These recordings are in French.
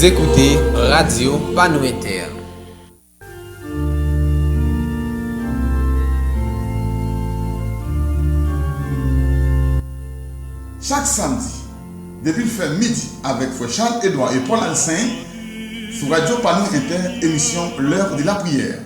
Vous écoutez Radio Panou Inter. Chaque samedi, depuis le fait midi, avec Frère Charles Edouard et Paul Alcin, sur Radio Panou Inter, émission L'heure de la prière.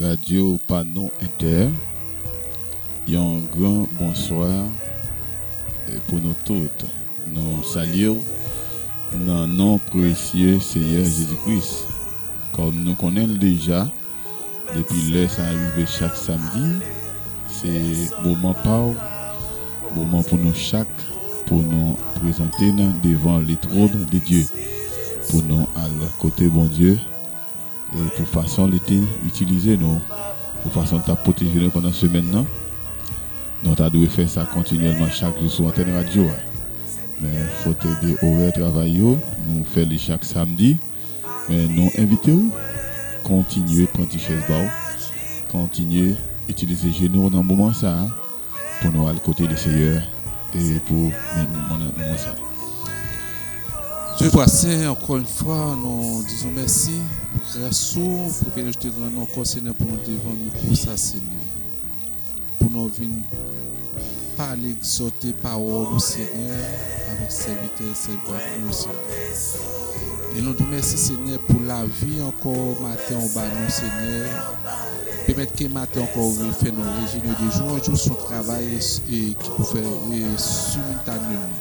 Radio Panou Inter, un grand bonsoir pour nous toutes. Nous saluons dans le nom précieux Seigneur Jésus-Christ. Comme nous connaissons déjà, depuis l'heure ça arrive chaque samedi, c'est moment pour nous chaque, pour nous présenter devant les trônes de Dieu, pour nous à côté bon Dieu. Et pour façon l'été utiliser nous pour façon de protéger nous pendant ce semaine nous devons faire ça continuellement chaque jour sur l'antenne radio mais faut aider au travail nous faire les chaque samedi mais nous invitons continuer prendre chaise bas continuer utiliser genoux dans le moment ça pour nous à côté du Seigneur et pour moment ça. Dieu toi Saint, encore une fois, nous disons merci pour grâce pour que nous te rendons encore Seigneur pour nous devant micro ça Seigneur. Pour nous venir parler, exhorter parole au Seigneur avec serviteurs et serviteurs Seigneur. Et nous te merci Seigneur pour la vie encore matin en bas nous Seigneur. Permettre que matin encore fait nous régénérer de jour en jour son travail et qui peut faire simultanément.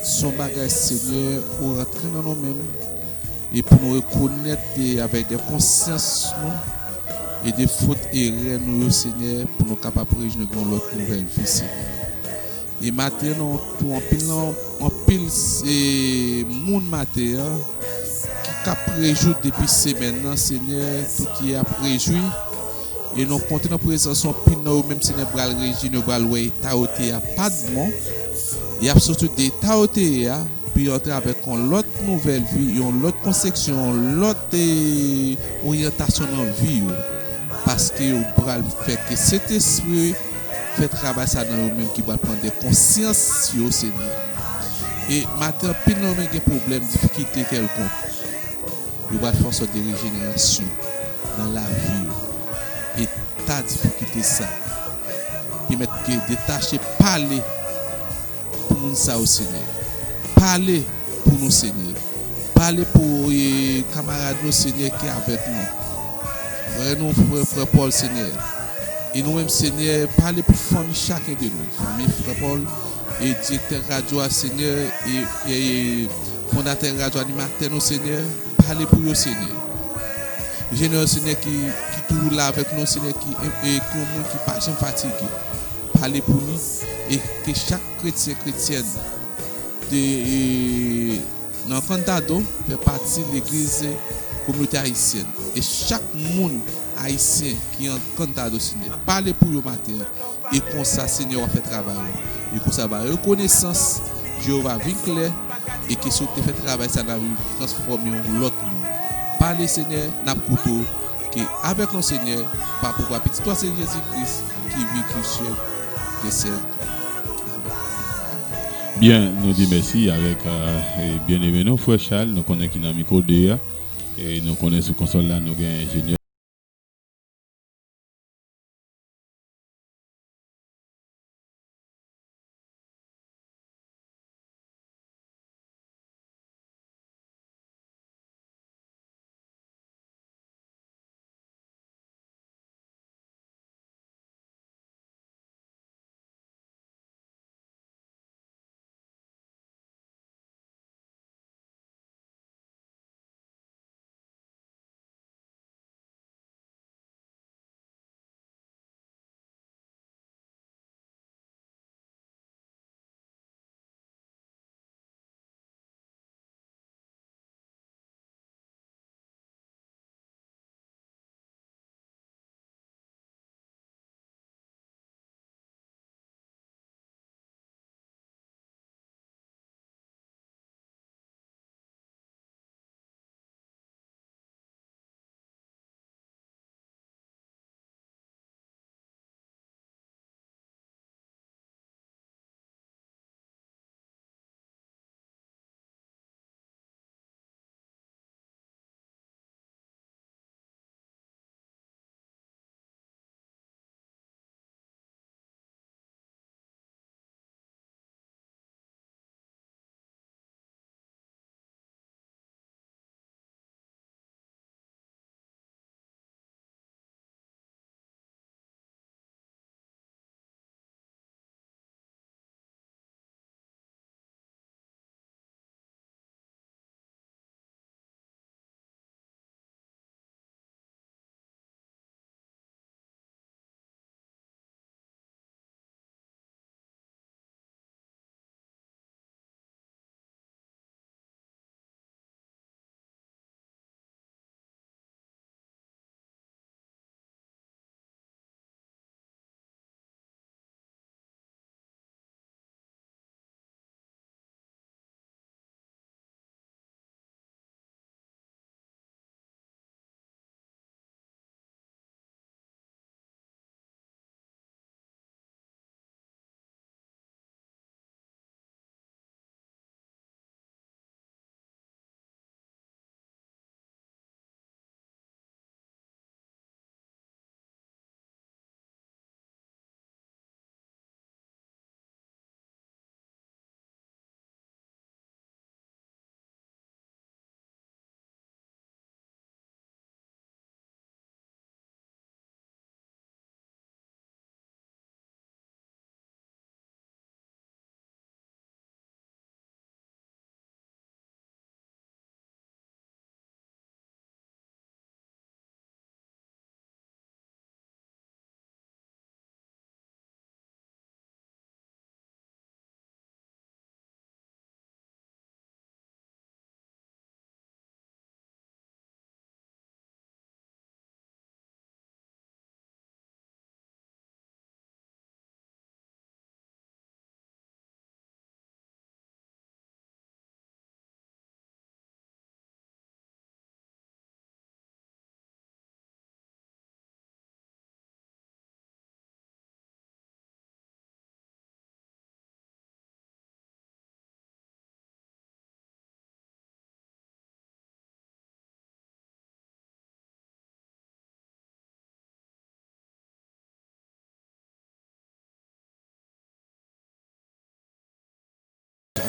Son bagage Seigneur pour rentrer dans nous-mêmes et pour nous reconnaître avec des consciences et des fautes et erreurs nous Seigneur pour nous capables de réjouir dans notre nouvelle vie Seigneur. Et maintenant tout en pile c'est monde matin qui cap réjouir depuis semaine Seigneur tout qui a réjoui et nous comptons dans présence en pile même Seigneur bral réjouir nous bral ouais taoté a pas de mot. Il y a surtout des taotés, puis entrer avec une autre nouvelle vie, une autre conception, une autre orientation dans la vie. Parce que vous fait que cet esprit fait travailler ça dans vous-même qui va prendre des consciences sur Seigneur. Et maintenant, puis nous avons des problèmes, difficultés quelconques. Il va faire sorte de régénération dans la vie. Et ta difficulté ça. Puis mettre que détacher, parler. Pour nous ça au Seigneur. Parlez pour nous Seigneur. Parlez pour les camarades nous Seigneur qui est avec nous. Nous frère Paul Seigneur. Et nous-mêmes Seigneur, parlez pour famille chacun de nous. Famille frère Paul et directeur radio Seigneur et fondateur radio animateur nous Seigneur. Parlez pour eux Seigneur. Généreux Seigneur qui toujours là avec nous Seigneur qui pas jamais fatigué. Parlez pour nous et que chaque chrétienne dans le Cantado fait partie de l'église communauté haïtienne et chaque monde haïtien qui est en Cantado Seigneur parlez pour eux matin et comme ça Seigneur va faire travail et comme ça va reconnaissance Jéhovah vient clair et que si tu fait travail ça va transformer l'autre monde parlez Seigneur n'a couteau que avec le Seigneur par pouvoir petit toi c'est Jésus-Christ qui vit Christ de cette. Bien, nous disons merci avec bien aimé nous, frère Charles, nous connaissons qui dans le micro de et nous connaissons ce console là, nous avons un ingénieur.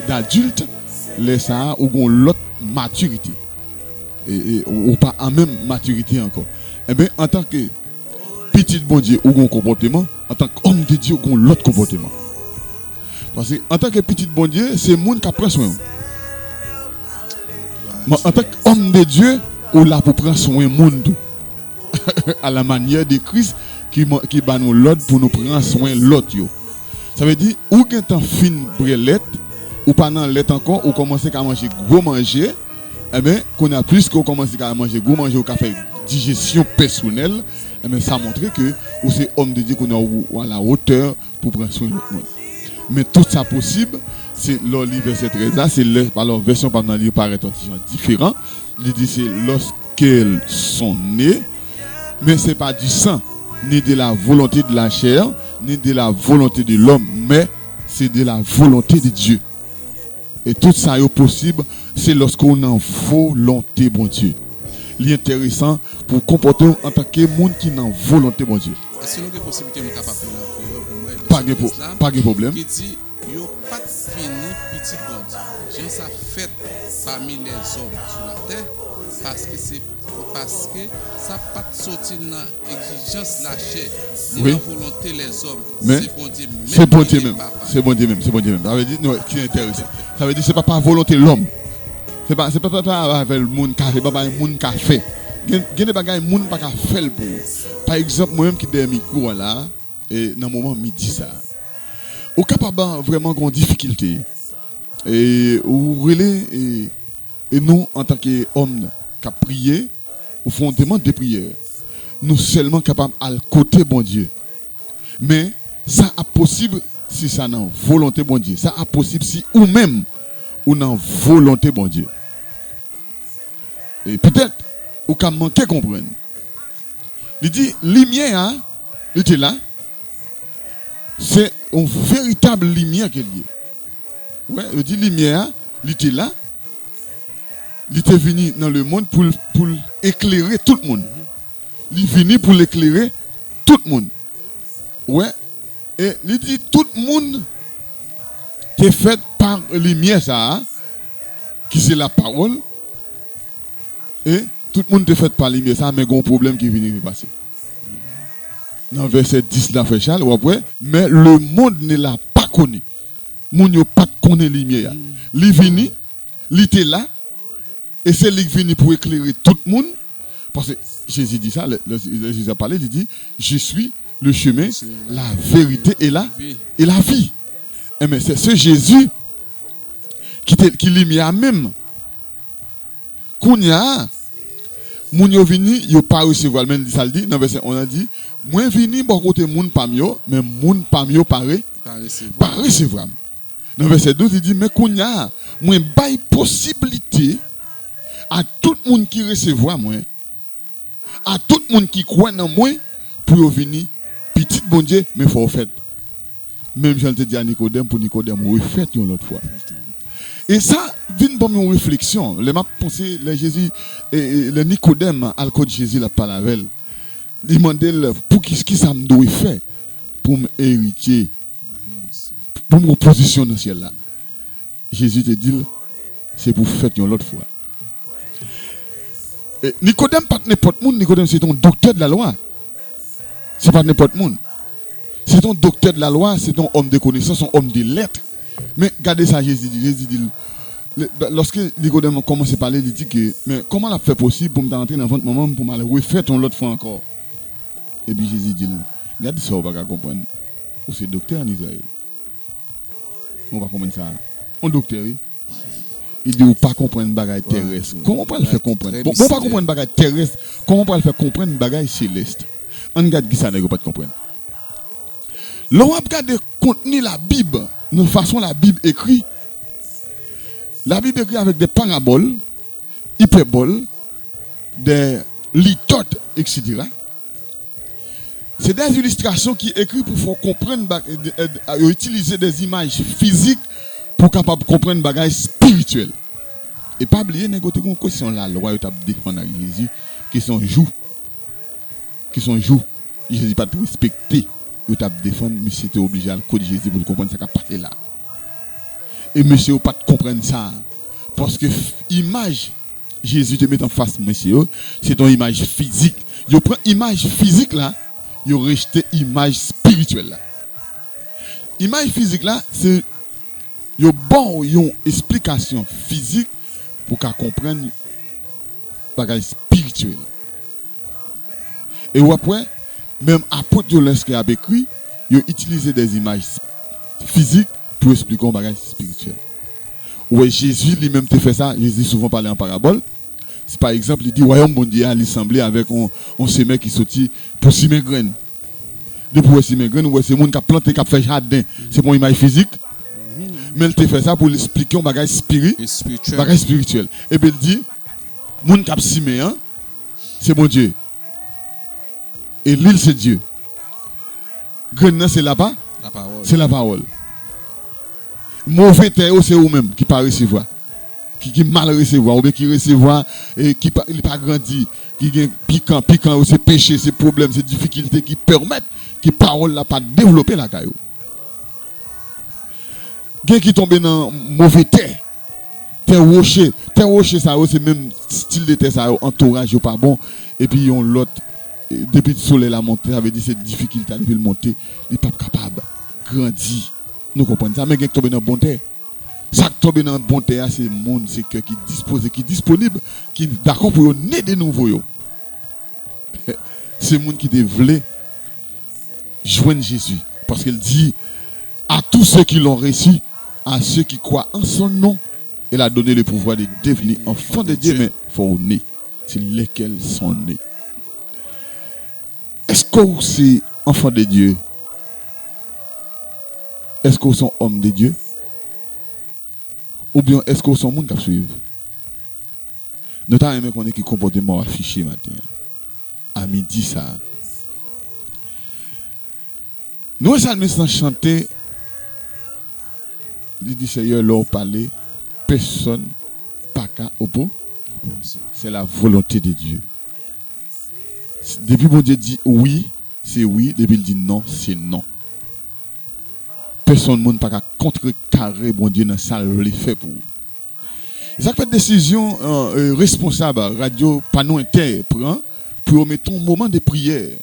d'adulte, les ça ou l'autre maturité. Et ou pas en même maturité encore. Eh bien, en tant que petit bon Dieu ou un comportement, en tant qu'homme de Dieu ou l'autre comportement. Parce que en tant que petit bon Dieu, c'est le monde qui prend soin. Mais en tant qu'homme de Dieu, ou là pour prendre soin du monde. À la manière de Christ qui bat nous l'autre pour nous prendre soin de l'autre. Ça veut dire, ou quand on fin brelette, ou pendant l'être encore, ou commencer à manger gros manger, eh bien, qu'on a plus qu'on commence à manger gros manger, ou qu'à faire digestion personnelle, eh bien, ça montre que ou c'est homme de Dieu qu'on a à la hauteur pour prendre soin de l'autre monde. Mais tout ça possible, c'est le verset 13 là, c'est par leur version pendant le livre paraît différent. Il dit c'est lorsqu'elles sont nées, mais ce n'est pas du sang, ni de la volonté de la chair, ni de la volonté de l'homme, mais c'est de la volonté de Dieu. Et tout ça est possible, c'est lorsqu'on a une volonté, bon Dieu. L'intéressant pour comporter en tant que monde qui n'a volonté, bon Dieu. Est-ce que nous avons possibilité de capable pour moi? Pas de problème. Qui dit, yo pas fini petit bon Dieu. Jean ça fait parmi les hommes sur la terre parce que ça pas sorti dans l'exigence la chair, ni la volonté les hommes. Mais c'est bon Dieu même. C'est bon Dieu même. C'est bon Dieu même. Ça veut dire qui est intéressant. Ça veut dire c'est pas par volonté de l'homme. C'est pas avec le monde qui fait, pas le monde qui fait. Il y a des bagages monde pas faire pour. Par exemple, moi-même qui des micro là et dans le moment midi ça. Au capable vraiment grande difficulté. Et ou relais et nous en tant qu'hommes qui prier au fondement des prières. Nous seulement capables à côté bon Dieu. Mais ça est possible si ça n'a volonté bon Dieu. Ça est possible si ou même ou n'a volonté bon Dieu. Et peut-être ou qu'à manquer comprendre. Il dit lumière il était là. C'est une véritable lumière qu'il y a. Ouais, il dit lumière, il était là. Il était venu dans le monde pour éclairer tout le monde. Il est venu pour éclairer tout le monde. Ouais. Et il dit tout le monde qui est fait par lumière ça, qui c'est la parole. Et tout le monde est fait par lumière ça, mais il y a un problème qui vient de passer. Dans verset 10 là, frère Charles, mais le monde ne l'a pas connu. Moun yo pas connaît lumière. Li vini, li était là et c'est lui qui vini pour éclairer tout le monde parce que Jésus dit ça, Jésus a parlé, il dit je suis le chemin, la vérité et la vie. Et mais c'est ce Jésus qui lumière même. Kounya moun yo vini, yo pas recevoir même ça le dit dans verset on a dit moi vini bon côté moun pa mio mais moun pa mio pas recevoir. Dans verset 12 il dit mais kounya moi bail possibilité à tout le monde qui recevoir moi à tout le monde qui croit dans moi pour venir petit bon Dieu mais faut faire même j'en te dis à Nicodème pour Nicodème refait une l'autre fois. Et ça vient pour une réflexion. Les m'a pensé les Jésus et le Nicodème à côté de Jésus la parole avec. Il demandait pour qui ça me doit faire pour m'hériter pour me positionner dans le ciel là. Jésus te dit c'est pour faire une autre fois. Et Nicodème pas n'importe monde, Nicodème c'est ton docteur de la loi. C'est pas n'importe monde. C'est ton docteur de la loi, c'est ton homme de connaissance, un homme de lettres. Mais regardez ça, Jésus dit, lorsque Nicodème commence à parler, il dit que, mais comment l'a fait possible pour me rentrer dans votre moment pour me refaire ton l'autre fois encore? Et puis Jésus dit, regardez ça, on va comprendre. Ou c'est docteur en Israël. On va comprendre ça. On docteur, il dit, on ne pas comprendre une bagaille terrestre. Comment on peut le faire comprendre? Bon, on ne pas comprendre une bagaille terrestre. Comment on peut le faire comprendre une bagaille céleste? On regarde qui ça ne peut pas comprendre. L'on regarde le contenu de la Bible, de façon la Bible écrit. La Bible écrit avec des paraboles, hyperboles, des litotes, etc. C'est des illustrations qui sont écrites pour faire comprendre, utiliser des images physiques pour capable comprendre des bagages spirituels. Et pas oublier, négocier une question la loi est défendre Jésus, qui sont joues. Jésus pas respecté. Vous avez défendu, mais c'était obligé à le code Jésus pour comprendre ce qui a passé là. Et monsieur n'a pas de comprendre ça. Parce que l'image, Jésus te met en face, monsieur, c'est ton image physique. Il prend l'image physique là, il rejeté l'image spirituelle là. L'image physique là, c'est une bonne explication physique pour qu'on comprenne le bagage spirituel. Et après, même apôtre lorsqu'il a écrit, il a utilisé des images physiques pour expliquer un bagage spirituel. Ouais, Jésus lui-même te fait ça, Jésus souvent parlé en parabole. C'est par exemple, il dit royaume bon Dieu a l'assemblée avec un semeur qui sortit pour semer graines. Depuis pour semer graines, ouais, c'est monde qui a planté, qui a fait jardin, c'est pour une image physique. Mais il te fait ça pour expliquer un bagage spirituel. Et puis il dit monde qui a semé, hein, c'est bon Dieu. Et l'île c'est Dieu. Graine c'est là-bas, c'est la parole. Mauvais terre c'est vous-même qui pas recevoir. Qui mal recevoir ou bien qui recevoir et qui il pas grandi, qui piquant c'est péché, c'est problème, c'est difficulté qui permettent que parole là pas développer la caillou. Quelqu'un qui tombe dans mauvais terre rocher ça c'est même style de terre ça entourage pas bon et puis on l'autre depuis le soleil la montée ça veut dire c'est difficulté depuis le monter, il pas capable grandir. Nous comprenons ça mais quelqu'un qui tombe dans bon terre. Ça qui tombe dans le bon terre, c'est le monde, c'est cœur qui est disposé, qui est disponible, qui est d'accord pour naître de nouveau. C'est le monde qui voulait joindre Jésus. Parce qu'il dit à tous ceux qui l'ont reçu, à ceux qui croient en son nom, il a donné le pouvoir de devenir enfants de Dieu, mais il faut naître. C'est lesquels sont nés. Est-ce que vous êtes enfants de Dieu? Est-ce que vous êtes hommes de Dieu? Ou bien est-ce que son monde qui suivre? Nous avons aimé qu'on ait qui comportement affiché matin. À midi ça. Nous allons chanter. Il dit Seigneur, leur parler. Personne pas qu'à oppo. C'est la volonté de Dieu. Depuis bon Dieu dit oui, c'est oui. Depuis il dit non, c'est non. Personne ne peut pas contrecarrer bon Dieu dans ça le fait pour. Ça fait décision responsable radio Panon Inter prend pour mettre un moment de prière.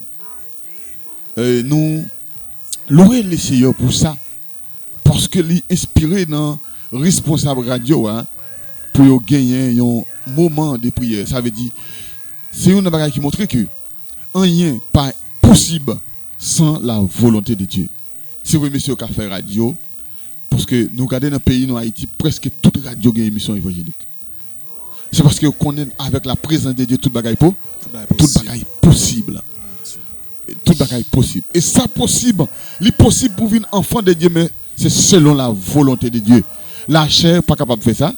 Nous louer le Seigneur pour ça parce que lui inspiré dans responsable radio hein, pour gagner un moment de prière. Ça veut dire c'est une bagage qui montre que rien pas possible sans la volonté de Dieu. Si vous monsieur qui fait radio, parce que nous regardons dans le pays, nous Haïti, presque toute radio a une émission évangélique. C'est parce que nous connaissons avec la présence de Dieu toute bagaille possible. Toute bagaille possible. Et ça possible, l'impossible pour venir enfant de Dieu, mais c'est selon la volonté de Dieu. La chair n'est pas capable de faire ça,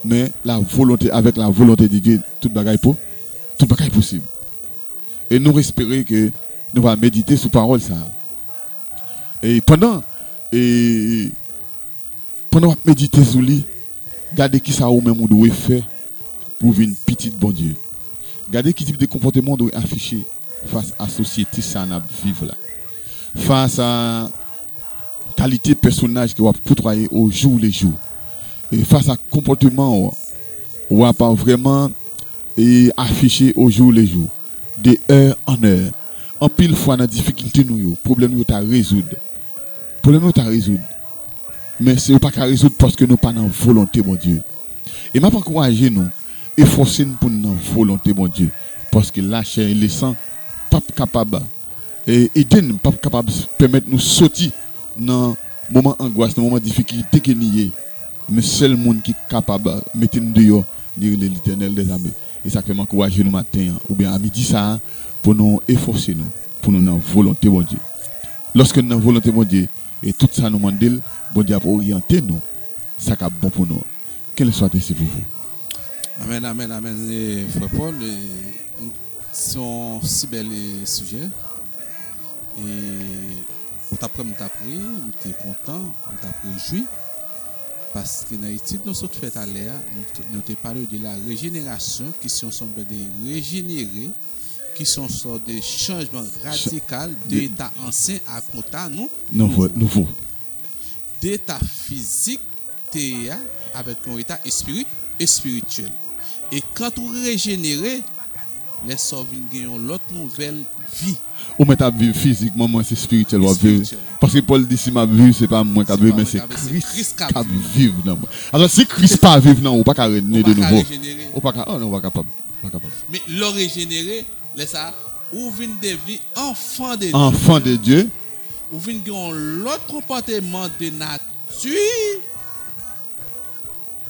mais la volonté, avec la volonté de Dieu, toute bagaille possible. Et nous espérons que nous allons méditer sur parole ça. Et pendant méditer sur lui, regardez qui ça ou même vous devez faire pour une petite bon Dieu. Regardez quel type de comportement doit afficher face à la société ça n'a vivre là. Face à qualité personnage que vous côtoyer au jour le jour. Et face à comportement on va pas vraiment afficher au jour le jour, de heure en heure. En pile fois dans difficulté nous problème nous à résoudre. Mais ce n'est pas qu'à résoudre parce que nous pas dans volonté mon Dieu. Et m'a pas encourager nous efforcer nous pour dans volonté mon Dieu parce que la chair et le sang pas capable et aider pas capable permettre nous sortir dans moment angoisse, dans moment difficulté que nier. Mais seul monde qui est capable mettre nous dehors dire l'Éternel des armées. Et ça fait m'encourager nous matin ou bien à midi ça pour nous efforcer nous pour nous dans volonté mon Dieu. Lorsque nous dans volonté mon Dieu et tout ça nous demande, bon Dieu pour orienter nous, ça qui est bon pour nous. Quel soit ainsi pour vous. Amen, amen, amen. Et frère Paul, sont si bel sujet. Et on t'a pris, on était content, on t'a réjoui. Parce que dans l'étude nous sommes fait à l'air, nous avons parlé de la régénération, qui sont ensemble de régénérer, qui sont sortes de changements radicaux d'état ancien à contact nouveau. Nouveau. D'état physique connecté avec un état spirituel. Et quand vous régénérez, les sauves gagnent l'autre nouvelle vie. Ou mettre à vivre physiquement, moi c'est spirituel. Spirituel. Parce que Paul dit si ma vie, c'est pas moi qui C'est vivre, pas mais moi c'est qui vivre, Christ c'est Christ qui qui vivre dans moi. Alors si Christ pas vivre dans ou pas qu'à renaître de Ou pas nouveau. régénérer. Ou pas qu'à, oh non, pas capable. Pas capable. Mais le régénérer, laisse ça, ou vient devenir enfant de Dieu. Enfant de Dieu, Ou vient gagner l'autre comportement de nature.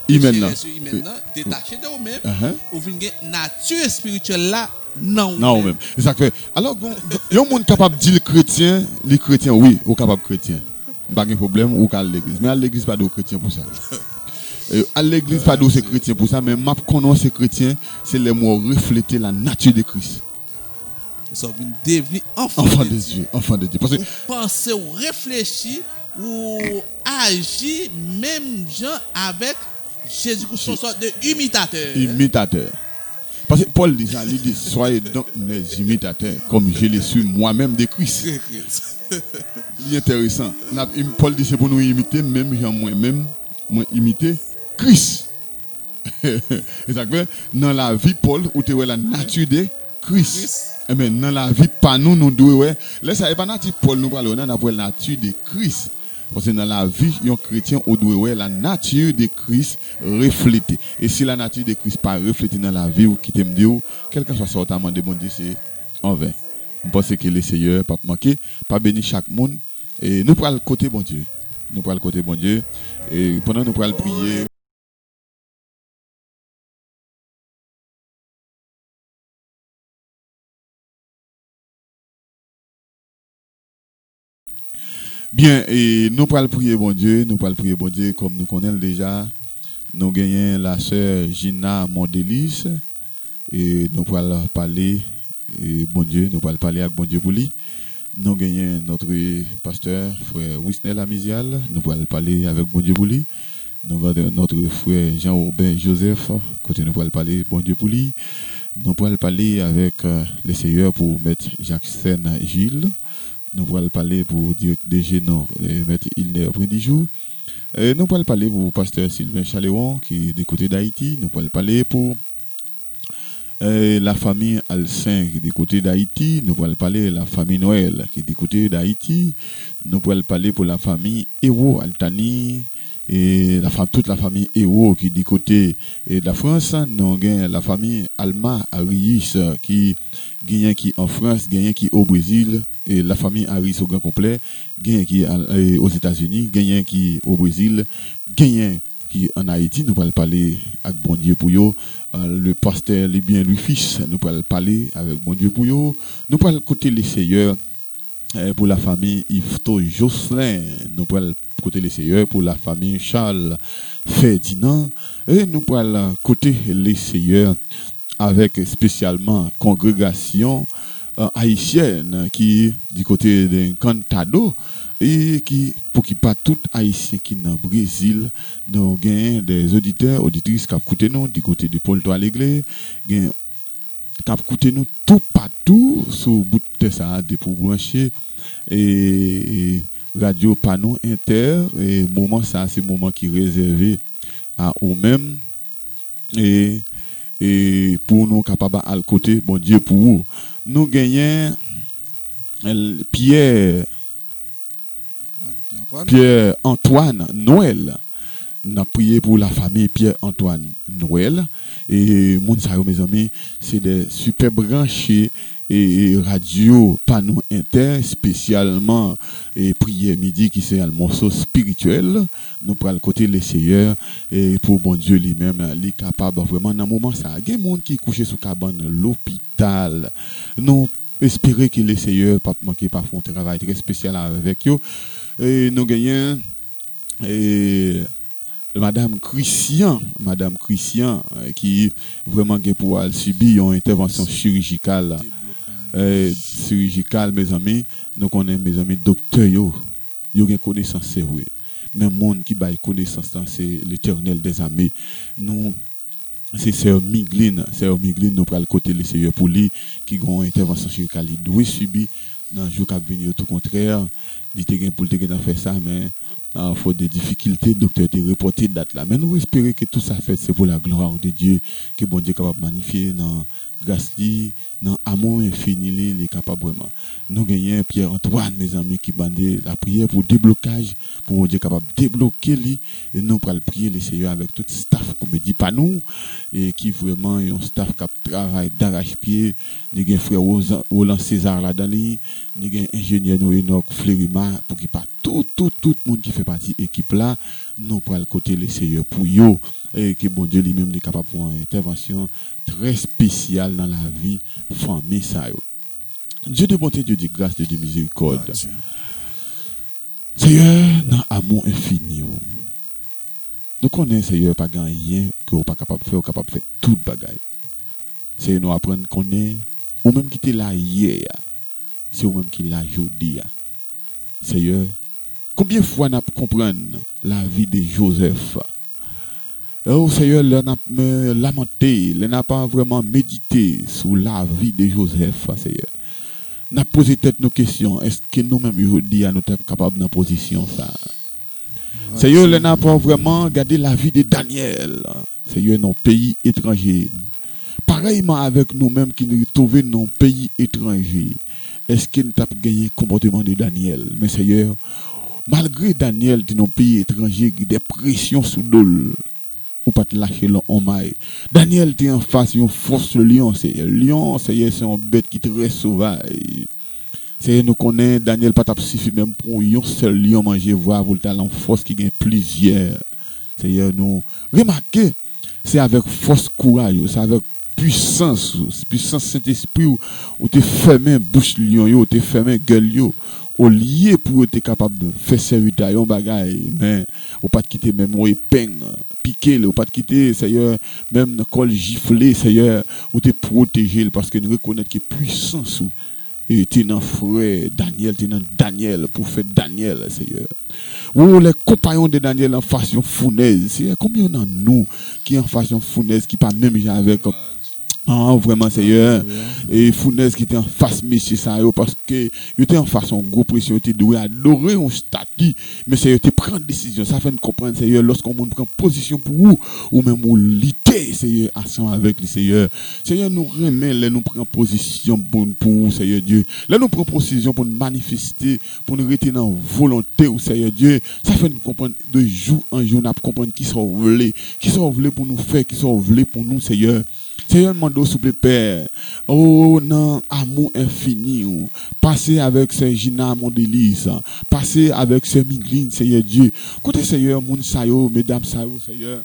maintenant. Détaché de vous-même. Uh-huh. Ou vient gagner nature spirituelle là, non. Non, même. C'est ça que fait. Alors, il y a un monde capable de dire les chrétiens, oui, ou capable chrétien. Pas de problème, ou qu'à l'église. Mais à l'église, pas de chrétien pour ça. À l'église, pas de chrétien pour ça, mais ma connaissance ces chrétiens, c'est les mots refléter la nature de Christ. Ça vient devenir enfant de Dieu. Enfant de Dieu. Parce que, Ou penser, ou réfléchir, ou agir même gens avec Jésus-Christ, une sorte de imitateur. imitateur. Parce que Paul dit ça, il dit, soyez donc mes imitateurs, comme je le suis moi-même de Christ. Il est intéressant. Paul dit, c'est pour nous imiter, même moi-même, moi imiter Christ. C'est ça que dans la vie, Paul, où tu vois la nature de Christ. Et bien, dans la vie, pas nous devons, là, ça n'est pas nature Paul, nous parlons, on a la nature de Christ. Parce que dans la vie, un chrétien, on doit voir la nature de Christ reflétée. Et si la nature de Christ pas reflétée dans la vie, ou qui t'aime Dieu, quel que soit ce que de bon Dieu, c'est en vain. Je pense que le Seigneur pas manquer, pas bénir chaque monde. Et nous prenons le côté bon Dieu. Nous prenons le côté bon Dieu. Et pendant nous prenons prier. Bien, et nous allons prier bon Dieu, comme nous connaissons déjà. Nous gagnons la sœur Gina Mondélis et nous allons parler bon Dieu, nous allons parler avec bon Dieu pour lui. Nous gagnons notre pasteur, frère Wisnel Amizial, nous allons parler avec bon Dieu pour lui. Nous avons notre frère Jean-Aubin Joseph, côté nous allons parler bon Dieu pour lui. Nous allons parler avec les seigneurs pour mettre Jackson Gilles. Nous allons parler pour DG Nord, mettre Ilner Brindijou. Nous allons parler pour pasteur Sylvain Chaléon qui est du côté d'Haïti. Nous allons parler pour la famille Alcin qui est du côté d'Haïti. Nous allons parler de la famille Noël qui est du côté d'Haïti. Nous allons parler pour la famille Ewo Altani et toute la famille Ewo qui est du côté de la France. Nous avons la famille Alma Arius qui est en France, qui est au Brésil. Et la famille Harris au grand complet, gagne qui est aux États-Unis, gagne qui est au Brésil, gagne qui est en Haïti. Nous allons parler avec bon Dieu pour eux. Le pasteur Libyen Louis-Fils, nous allons parler avec bon Dieu pour eux. Nous allons côté les seigneurs pour la famille Yvetot Jocelyn. Nous allons côté les seigneurs pour la famille Charles Ferdinand. Et nous allons côté les seigneurs avec spécialement congrégation haïtienne qui du côté de Cantado et qui pour qui pas tout haïtien qui dans le Brésil nous gagnons des auditeurs auditrices qui écoutent nous du côté de Paul Toile-Églé qui écoutent nous tout partout sur bout de ça pour brancher et radio Panon Inter et moment ça c'est moment qui est réservé à eux-mêmes et pour nous capables à le côté bon Dieu pour vous. Nous gagnons Pierre-Antoine Noël. Nous avons prié pour la famille Pierre-Antoine Noël. Et mes amis, c'est des super branchés et radio Panon Inter, spécialement et prière midi qui c'est un morceau spirituel. Nous prenons le côté les seigneurs et pour bon Dieu lui-même, il est capable vraiment dans un moment ça. Il y a des gens qui couchent sous cabane l'hôpital. Nous espérons que les seigneurs pas manquer par un travail très spécial avec eux. Et nous gagnons Madame Christian qui vraiment pour subir une intervention chirurgicale. Mes amis, nous connaissons mes amis docteurs, ils ont connaissance, c'est vrai. Mais le monde qui a connaissance, c'est l'Éternel des armées. Nous, c'est Sœur Migline, nous prenons le côté les seigneurs pour lui, qui ont une intervention chirurgicale, il doit subir dans le jour qui va venir, tout contraire, il était pour faire ça, mais Faut des difficultés, docteur te reporté date là. Mais nous espérons que tout ça fait c'est pour la gloire de Dieu, que bon Dieu est capable de magnifier dans grâce li, dans amour infini li, il est capable vraiment. Nous gagnons Pierre Antoine mes amis qui bandait la prière pour déblocage, pour bon Dieu capable de débloquer lui et nous pour le prier les Seigneur avec tout staff comme dit pas nous et qui vraiment un staff qui travaille d'arrache-pied, nous gagnons frère Roland César là dans lui, nous gagnons ingénieur Enoch Flérima pour qu'il pas tout le monde qui fait partie de l'équipe là, nous pour le côté les Seigneur pour yo et que bon Dieu lui-même est capable pour une intervention très spéciale dans la vie famille ça yo. Dieu de bonté, Dieu de grâce, Dieu de miséricorde. Seigneur, dans amour infini. Nous connaissons Seigneur pas rien que vous pas capable de faire, capable de faire toute bagaille. Seigneur nous apprendre qu'on est ou même qui était là hier. C'est ou même qui là aujourd'hui. Seigneur, combien de fois nous comprendre la vie de Joseph? Oh Seigneur, nous n'a lamenté, nous n'a pas vraiment médité sur la vie de Joseph, Seigneur. Nous avons posé peut-être nos questions. Est-ce que nous-mêmes aujourd'hui nous sommes capables d'une position ça? Seigneur, nous n'avons pas vraiment gardé la vie de Daniel. Seigneur, dans pays étranger. Pareillement avec nous-mêmes qui nous trouvons dans un pays étranger. Est-ce que nous avons gagné le comportement de Daniel? Mais Seigneur, malgré Daniel dans un pays étranger, il y a des pressions sous l'eau. Ou pas te lâcher l'en maille. Daniel était en face d'une force lion, Seigneur. Lion, Seigneur, c'est une bête qui est très sauvage. Seigneur, nous connaissons Daniel pas suffit même pour un seul lion manger, voir vous le en force qui gagne plusieurs. Seigneur, nous remarquez, c'est avec force courage, c'est avec puissance Saint-Esprit où tu fermé bouche lion, où tu fermé gueule yo. Au lieu pour être capable de faire serviteur un bagaille mais ou pas de quitter même au épingle piquer ou pas de quitter Seigneur même col gifler Seigneur ou te protéger parce que nous reconnaître que puissance et t'es dans frère Daniel pour faire Daniel Seigneur ou les compagnons de Daniel en façon fournaise Seigneur combien dans nous qui en façon fournaise qui pas même avec vraiment Seigneur et Founès qui était en face monsieur ça parce que il était en face en gros pression était doué adorer un statut mais Seigneur tu prend décision ça fait nous comprendre Seigneur lorsqu'on prend position pour vous ou même ou lutter Seigneur ensemble avec le Seigneur nous remet nous prend position pour vous Seigneur Dieu là nous prend position pour nous manifester pour nous rester dans volonté au Seigneur Dieu ça fait nous comprendre de jour en jour nous comprendre qui sont voulés pour nous faire qui sont voulés pour nous Seigneur Seigneur, demande s'il vous plaît, Père, oh non, amour infini, passez avec ces Gina Mondelis, passez avec ces Miglin, Seigneur Dieu. Côté Seigneur, moun sayo, mesdames sayo, Seigneur,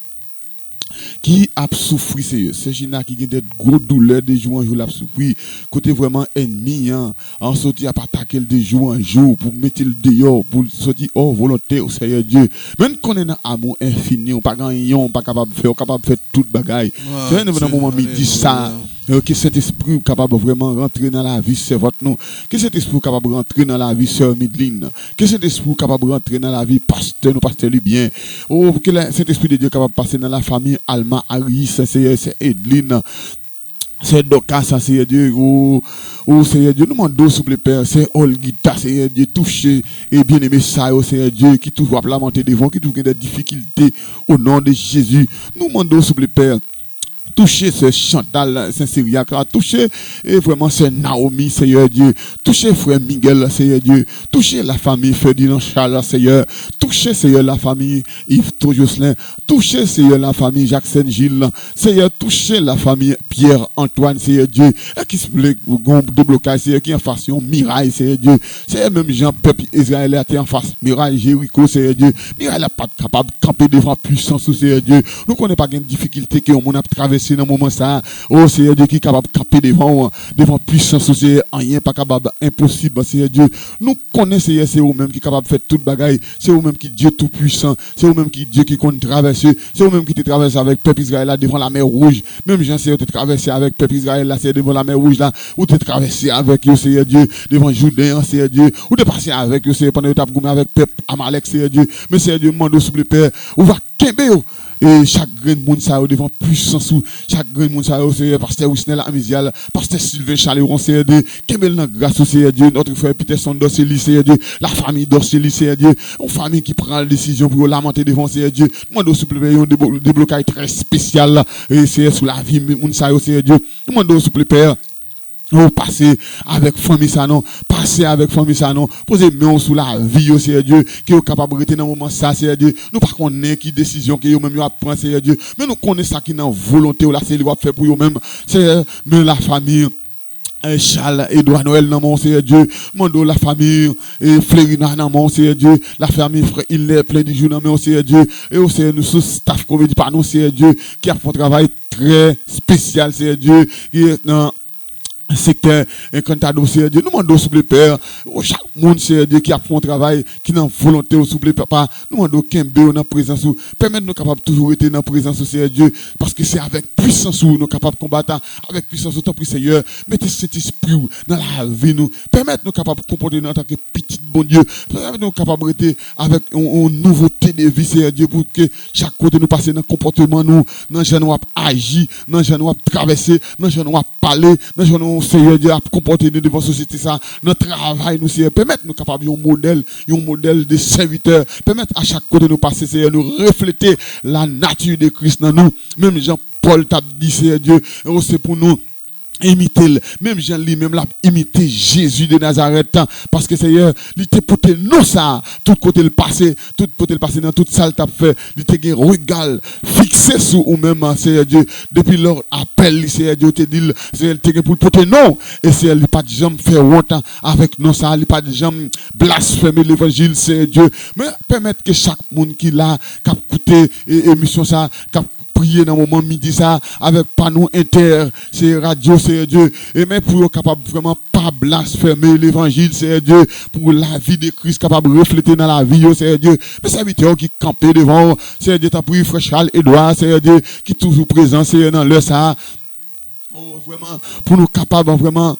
qui a souffert, Seigneur. C'est Gina qui a des gros douleurs de jour en jour, l'a souffert. Côté vraiment ennemi, en sorti à attaquer de jour en jour, pour mettre le dehors, pour sortir hors volonté au Seigneur Dieu. Même qu'on est un amour infini, on pas gagnon, pas capable de faire toute bagaille. C'est un moment où il dit ça. Que cet esprit capable vraiment rentrer dans la vie c'est votre nom que cet esprit capable rentrer dans la vie sœur Midline que cet esprit capable rentrer dans la vie pasteur nous pasteur bien oh que cet esprit de Dieu capable passer dans la famille Alma Harris c'est Edline c'est Doka ça c'est Dieu oh Seigneur Dieu nous demandons s'il vous plaît Père c'est Olgita Seigneur Dieu touché et bien aimé ça Seigneur Dieu qui toujours lamenté devant qui toujours des difficultés au nom de Jésus nous demandons s'il vous plaît Père toucher ce Chantal Saint-Cyriac, toucher et vraiment c'est Naomi, Seigneur Dieu, toucher frère Miguel, Seigneur Dieu, toucher la famille Ferdinand Charles, Seigneur, toucher Seigneur la famille Yves Jocelyn, toucher Seigneur la famille Jacques Saint-Gilles, Seigneur, toucher la famille Pierre-Antoine, Seigneur Dieu, et qui se plaît, déblocage, Seigneur, qui en face Mirail, Seigneur Dieu, c'est même Jean-Peuple Israël qui en face Mirail, Jéricho, Seigneur Dieu, Mirail n'a pas capable de camper devant puissance, Seigneur Dieu, nous connaissons pas une difficulté que on a traversé dans le moment ça oh Seigneur Dieu qui est capable de camper devant puissance c'est rien pas capable impossible Seigneur Dieu nous connaissons Seigneur c'est vous-même qui est capable de faire toute bagaille c'est vous-même qui Dieu tout puissant c'est vous-même qui Dieu qui compte traverser c'est vous-même qui te traverse avec peuple Israël là devant la mer rouge même Jean Seigneur te traversé avec peuple Israël là c'est devant la mer rouge là ou te traversé avec eux Seigneur Dieu devant Jourdain Seigneur Dieu ou te passer avec eux Seigneur pendant que tu as avec peuple Amalek Seigneur Dieu mais Seigneur Dieu demande s'il vous plaît Père ou va kembe et chaque grain de monde ça devant puissance ou chaque grain de monde ça Seigneur pasteur Wisnel Amizial pasteur Sylvain Chaléron Seigneur Dieu Kemel dans grâce au Seigneur Dieu notre frère Peterson Dorseli Seigneur Dieu la famille Dorseli Seigneur Dieu une famille qui prend la décision pour lamenter devant Seigneur Dieu demande s'il vous plaît un déblocage très spécial et c'est sur la vie monde ça Seigneur Dieu demande s'il vous plaît Père nous passer avec famille ça non passer avec famille ça non poser main sur la vie c'est Dieu qui est capable de rester dans moment ça c'est Dieu nous pas connaît qui décision que eux même a prendre c'est Dieu mais nous connaissons ça qui dans volonté ou la c'est lui va faire pour eux même c'est mais la famille Charles Edouard Noël dans mon Seigneur Dieu mando la famille Flérina dans mon Seigneur Dieu la famille frère il est plein du jour dans mon Seigneur Dieu et au Seigneur nous sous staff comédie par nous Seigneur Dieu qui a fait un travail très spécial Seigneur Dieu qui est dans secteur encantado Seigneur Dieu nous demandons s'il vous plaît Père chaque monde Seigneur Dieu qui a fait un travail qui n'a volonté s'il vous plaît papa nous demandons qu'embe dans présence permettre nous capable toujours être dans présence Seigneur Dieu parce que c'est avec puissance nous capable combattre avec puissance autant pour Seigneur mettez cet esprit dans la vie nous permettre nous capable comporter en tant que petit bon Dieu permettre nous capable être avec une nouveauté de vie Seigneur Dieu pour que chaque côté nous passer dans comportement nous dans gens nous agir dans gens nous traverser dans gens nous parler dans gens nous Seigneur Dieu a comporté nous devant la société ça notre travail nous Seigneur permettre nous capable un modèle de serviteur permettre à chaque côté nous passer Seigneur nous refléter la nature de Christ dans nous même Jean-Paul t'a dit Seigneur Dieu c'est pour nous imiter même Jean lui même l'a imité Jésus de Nazareth parce que Seigneur il était porté nous ça tout côté le passé dans toute salle t'a fait il était un regard fixé sur ou même Seigneur Dieu depuis leur appel Seigneur Dieu te dit c'est il pour porter non et c'est il pas de jamais faire honte avec nous ça il pas de jamais blasphémer l'évangile Seigneur Dieu mais permettre que chaque monde qui là cap écouter émission ça cap prier dans le moment midi ça avec panneau inter c'est radio c'est Dieu et même pour capable vraiment pas blasphémer l'évangile c'est Dieu pour la vie de Christ capable de refléter dans la vie c'est Dieu mais serviteur qui campé devant c'est Dieu t'as pris frère Charles Edouard c'est Dieu qui toujours présent c'est dans le ça vraiment pour nous capable vraiment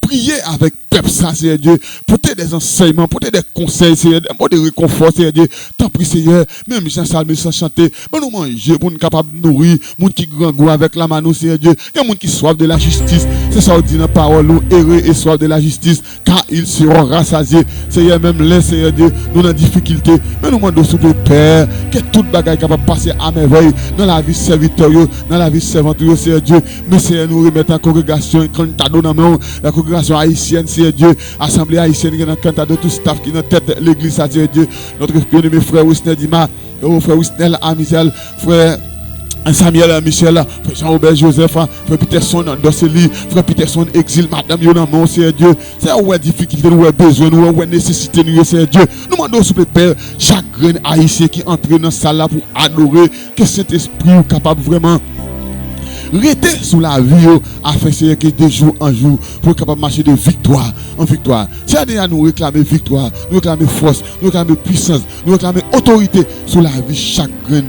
prier avec peuple ça Seigneur Dieu porter des enseignements porter des conseils Seigneur des mots de réconfort Seigneur Dieu tant pis Seigneur même Jean Salme sans chanter mais nous manger pour nous capable nourrir monde qui grand goût avec la main Seigneur Dieu il y a monde qui soif de la justice c'est ça on dit dans parole nous errer et soif de la justice car ils seront rassasiés Seigneur même les Seigneur Dieu nous dans difficulté mais nous demandons sous le Père que toute bagaille capable passer à merveille dans la vie serviteur dans la vie servante Seigneur Dieu mais Seigneur nous remettre en congrégation quand t'as donné la congrégation haïtienne Seigneur Dieu assemblée haïtienne qui est dans cantade tout staff qui est dans tête l'église Seigneur Dieu notre bien-aimé frère Wisnel Dima frère Wisnel Amizial frère Samuel Michel, frère Jean-Robert Joseph, frère Peterson Dorseli, frère Peterson Exil, madame Yonaman, Seigneur Dieu. C'est où difficulté, nous avons besoin, nous avons nécessité, nous Seigneur Dieu. Nous demandons s'il vous plaît, chaque grain haïtien qui entre dans la salle pour adorer, que cet esprit est capable vraiment rester sous la vie afin que de jour en jour pour capable marcher de victoire en victoire. C'est à nous réclamer victoire, nous réclamer force, nous réclamer puissance, nous réclamer autorité sur la vie chaque grain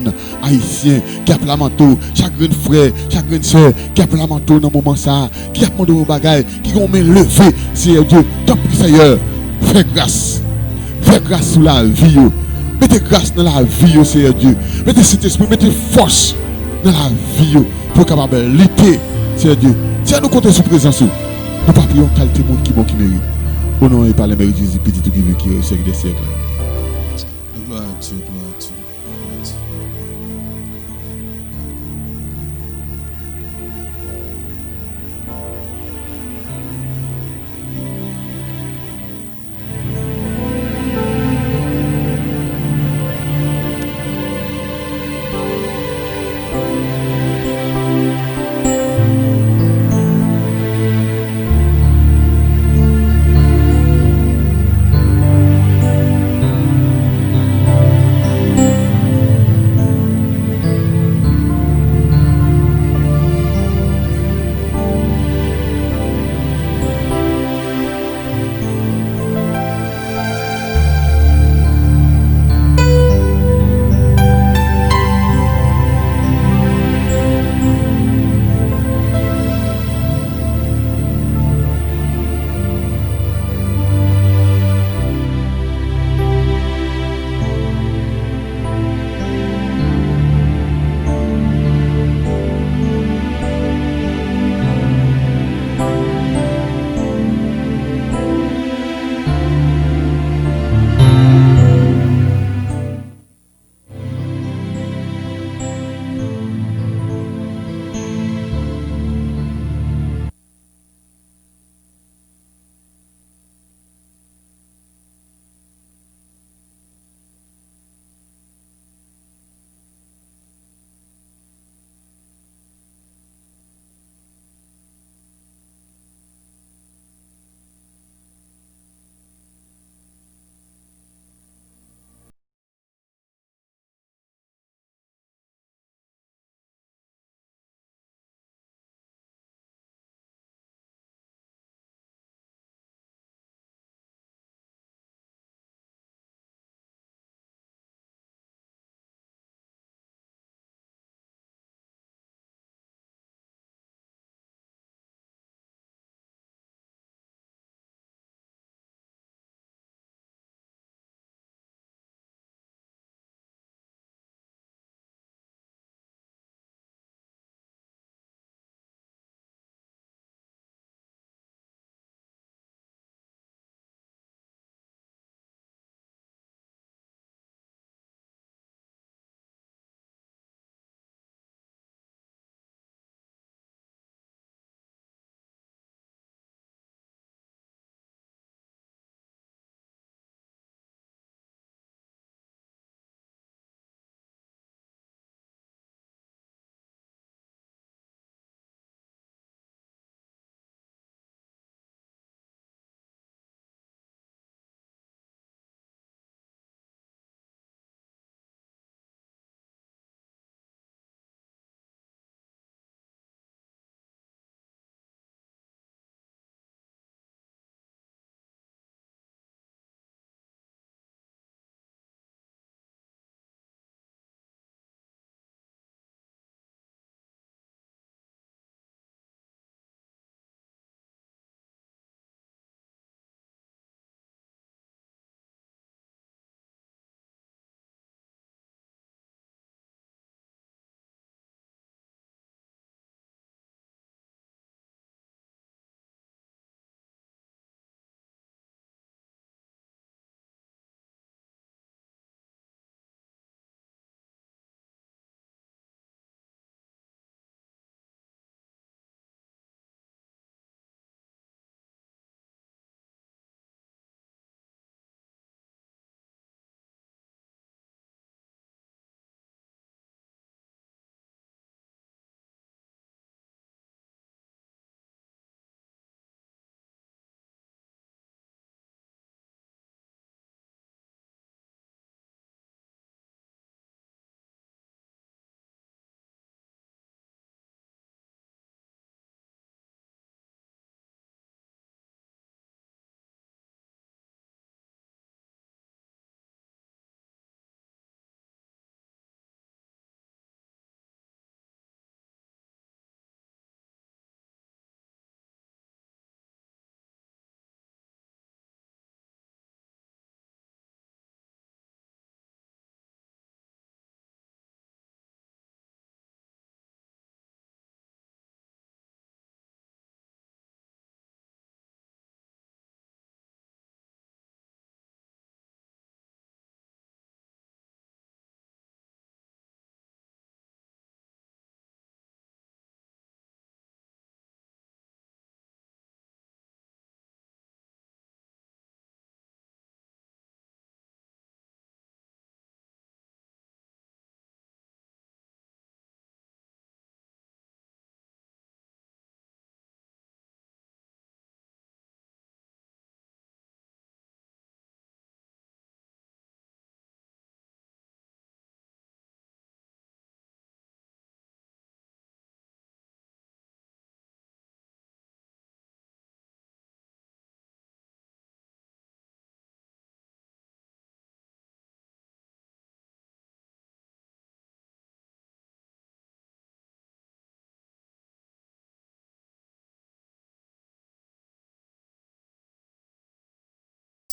haïtien qui a la manteau, chaque grain frère, chaque grain soeur qui a la manteau dans le moment ça, qui a demandé aux bagailles, qui ont mis levé, Seigneur Dieu, tant pis Seigneur, fais grâce sur la vie, mettez grâce dans la vie, Seigneur Dieu, mettez cet esprit, mettez force dans la vie pour capable lutter, Seigneur Dieu. Si nous comptons sur présence, nous pas prions qualité monde qui bon qui mérite. Au nom et par le mérite de Jésus, petit tout qui veut qui est au siècle des siècles. Gloire à Dieu, gloire à Dieu.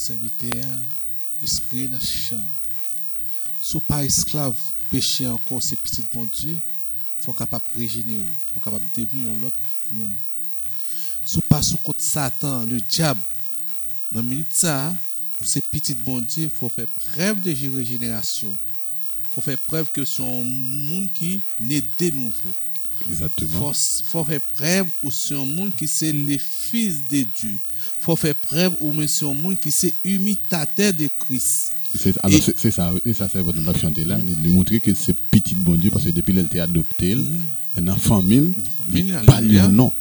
serviteur, esprit dans champ. Sous pas esclave, péché encore, c'est petit bon Dieu, faut capable de régénérer, faut capable de devenir l'autre monde. Sous pas sous contre Satan, le diable, dans minute ça, pour ces petits bon Dieu, faut faire preuve de régénération. Faut faire preuve que son monde qui naît de nouveau. Exactement. Faut faire preuve ou c'est un monde qui c'est les fils de Dieu. Faut faire preuve ou c'est un monde qui c'est imitateur de Christ. Alors c'est ça, et ça c'est votre chanter là, de montrer que c'est petit bon Dieu parce que depuis elle était adoptée, un famille, pas le nom.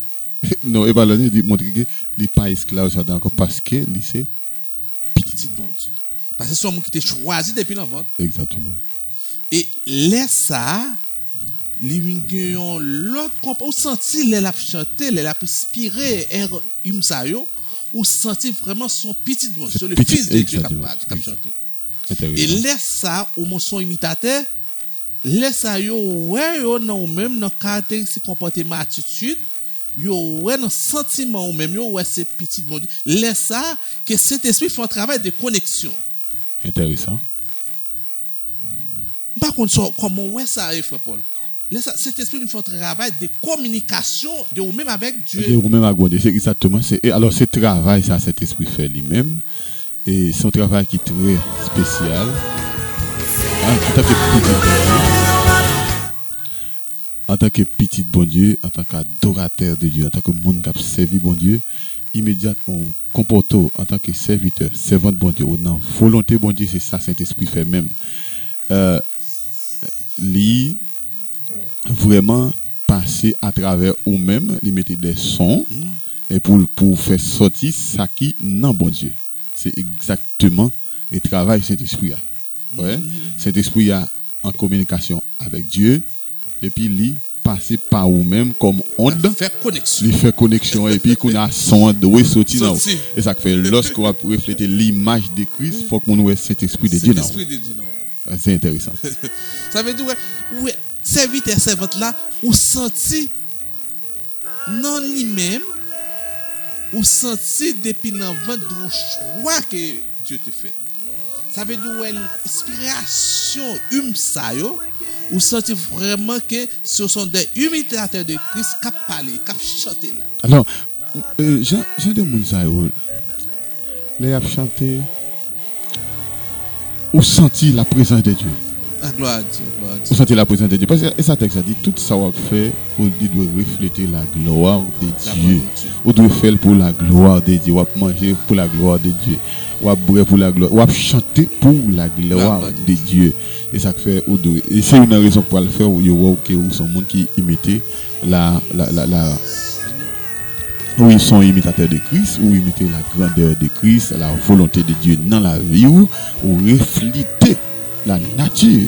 Non, et pas le dit montrer que les pas esclaves ça encore parce que c'est petit bon Dieu. Parce que c'est un monde qui était choisi depuis l'enfant. Exactement. Et laisse ça, les gens l'autre ou senti les la chanter, les la inspiré ou senti vraiment son petit bon Dieu, le fils de Dieu qui a chanté. Et laisse ça au mon son imitateur, laisse ça yo ouais yo non même dans caractéristique comportement attitude, yo ouais dans sentiment ou même yo ouais c'est petit bon Dieu. Laisse ça que cet esprit fait un travail de connexion. Intéressant. Par contre comment ouais ça frère Paul. Laisse ça cet esprit fait un travail de communication de ou même avec Dieu. De ou même avec Dieu, c'est exactement et alors ce travail ça cet esprit fait lui-même. Et son travail qui est très spécial. En tant que petit bon Dieu, en tant qu'adorateur de Dieu, en tant que monde qui a servi bon Dieu, immédiatement comporte en tant que serviteur, servant de bon Dieu, non, volonté bon Dieu, c'est ça Saint-Esprit fait même. Lui vraiment passer à travers ou même, lui mettre des sons et pour faire sortir ça qui non bon Dieu. C'est exactement le travail de cet esprit. Ouais? Cet esprit en communication avec Dieu et puis lui passer par vous-même comme onde. Faire connexion. Lui faire connexion et puis qu'on a son de sortir dans. Et ça fait lorsqu'on va refléter l'image de Christ, il faut qu'on voit cet esprit de Dieu dans. C'est intéressant. Ça veut dire ouais, serviteur servante là ou senti non lui-même ou senti depuis l'envant de choix que Dieu te fait. Ça veut dire ouais, l'inspiration ou senti vraiment que ce sont des imitateurs de Christ qui parlent, qui chantent là. Alors, j'ai des gens qui ont chanté ou senti la présence de Dieu. La gloire à Dieu. Vous sentez la présence de Dieu. Parce que ça texte a dit tout ça va faire, on doit refléter la gloire de Dieu. On doit faire pour la gloire de Dieu. On va manger pour la gloire de Dieu. On va boire pour la gloire. On va chanter pour la gloire de Dieu. Et ça fait et c'est une raison pour le faire où il y a son monde qui imite où ils sont imitateurs de Christ, ou imiter la grandeur de Christ, la volonté de Dieu dans la vie, ou refléter la nature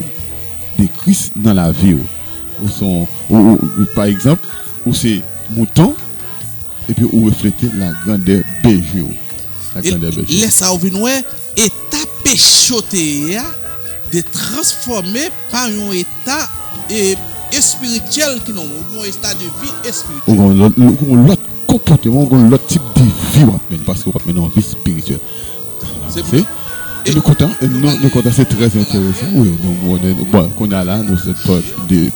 de Christ dans la vie. Ou par exemple, où c'est mouton, et puis ou refléter la grandeur berger. Laisse ça au vinoir et taper choté de transformer par un état spirituel qui n'ont un état de vie spirituelle. Comportement, l'autre type de vie, parce qu'on va maintenant en vie spirituelle. C'est et nous comptons, c'est très intéressant. Oui, bon, qu'on a là, nous de